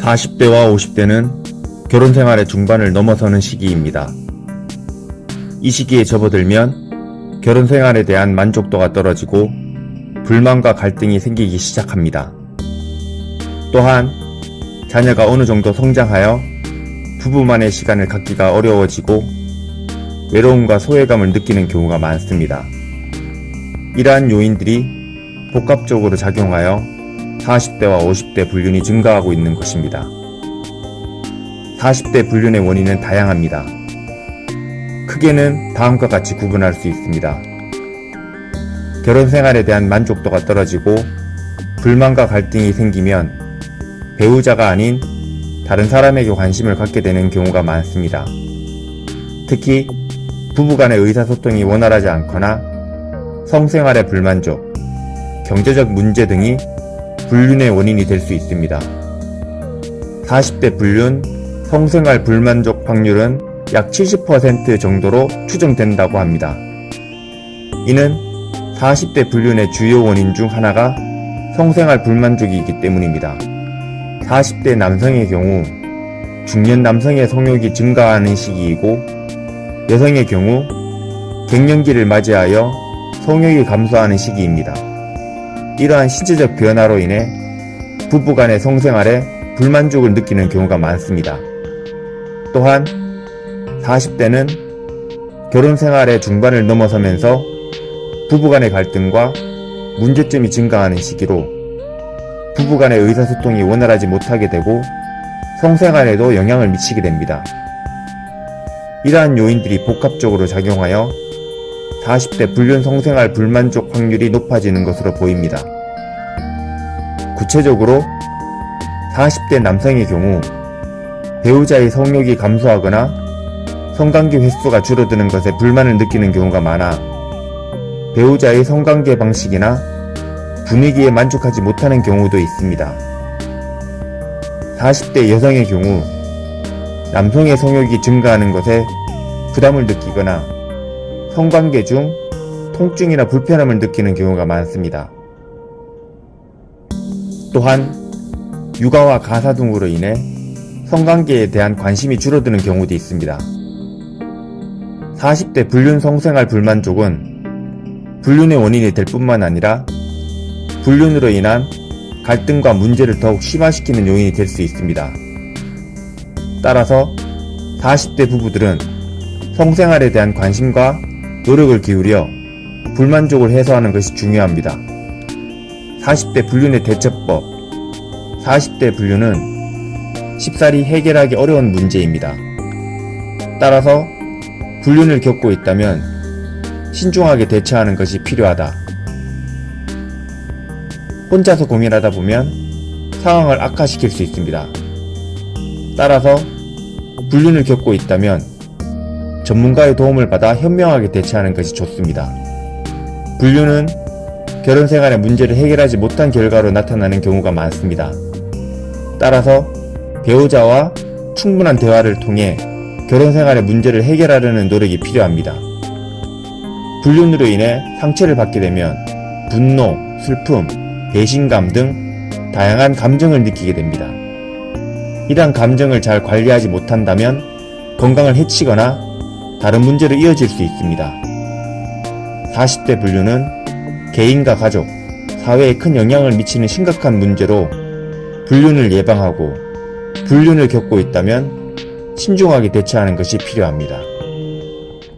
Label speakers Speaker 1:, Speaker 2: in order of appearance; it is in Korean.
Speaker 1: 40대와 50대는 결혼 생활의 중반을 넘어서는 시기입니다. 이 시기에 접어들면 결혼 생활에 대한 만족도가 떨어지고 불만과 갈등이 생기기 시작합니다. 또한 자녀가 어느 정도 성장하여 부부만의 시간을 갖기가 어려워지고 외로움과 소외감을 느끼는 경우가 많습니다. 이러한 요인들이 복합적으로 작용하여 40대와 50대 불륜이 증가하고 있는 것입니다. 40대 불륜의 원인은 다양합니다. 크게는 다음과 같이 구분할 수 있습니다. 결혼 생활에 대한 만족도가 떨어지고 불만과 갈등이 생기면 배우자가 아닌 다른 사람에게 관심을 갖게 되는 경우가 많습니다. 특히 부부간의 의사소통이 원활하지 않거나 성생활의 불만족, 경제적 문제 등이 불륜의 원인이 될 수 있습니다. 40대 불륜, 성생활 불만족 확률은 약 70% 정도로 추정된다고 합니다. 이는 40대 불륜의 주요 원인 중 하나가 성생활 불만족이기 때문입니다. 40대 남성의 경우 중년 남성의 성욕이 증가하는 시기이고 여성의 경우 갱년기를 맞이하여 성욕이 감소하는 시기입니다. 이러한 신체적 변화로 인해 부부간의 성생활에 불만족을 느끼는 경우가 많습니다. 또한 40대는 결혼 생활의 중반을 넘어서면서 부부간의 갈등과 문제점이 증가하는 시기로 부부간의 의사소통이 원활하지 못하게 되고 성생활에도 영향을 미치게 됩니다. 이러한 요인들이 복합적으로 작용하여 40대 불륜 성생활 불만족 확률이 높아지는 것으로 보입니다. 구체적으로 40대 남성의 경우 배우자의 성욕이 감소하거나 성관계 횟수가 줄어드는 것에 불만을 느끼는 경우가 많아 배우자의 성관계 방식이나 분위기에 만족하지 못하는 경우도 있습니다. 40대 여성의 경우 남성의 성욕이 증가하는 것에 부담을 느끼거나 성관계 중 통증이나 불편함을 느끼는 경우가 많습니다. 또한 육아와 가사 등으로 인해 성관계에 대한 관심이 줄어드는 경우도 있습니다. 40대 불륜 성생활 불만족은 불륜의 원인이 될 뿐만 아니라 불륜으로 인한 갈등과 문제를 더욱 심화시키는 요인이 될 수 있습니다. 따라서 40대 부부들은 성생활에 대한 관심과 노력을 기울여 불만족을 해소하는 것이 중요합니다. 40대 불륜의 대처법. 40대 불륜은 쉽사리 해결하기 어려운 문제입니다. 따라서 불륜을 겪고 있다면 신중하게 대처하는 것이 필요하다. 혼자서 고민하다 보면 상황을 악화시킬 수 있습니다. 따라서 불륜을 겪고 있다면 전문가의 도움을 받아 현명하게 대처하는 것이 좋습니다. 불륜은 결혼 생활의 문제를 해결하지 못한 결과로 나타나는 경우가 많습니다. 따라서 배우자와 충분한 대화를 통해 결혼 생활의 문제를 해결하려는 노력이 필요합니다. 불륜으로 인해 상처를 받게 되면 분노, 슬픔, 배신감 등 다양한 감정을 느끼게 됩니다. 이러한 감정을 잘 관리하지 못한다면 건강을 해치거나 다른 문제로 이어질 수 있습니다. 40대 불륜은 개인과 가족, 사회에 큰 영향을 미치는 심각한 문제로 불륜을 예방하고 불륜을 겪고 있다면 신중하게 대처하는 것이 필요합니다.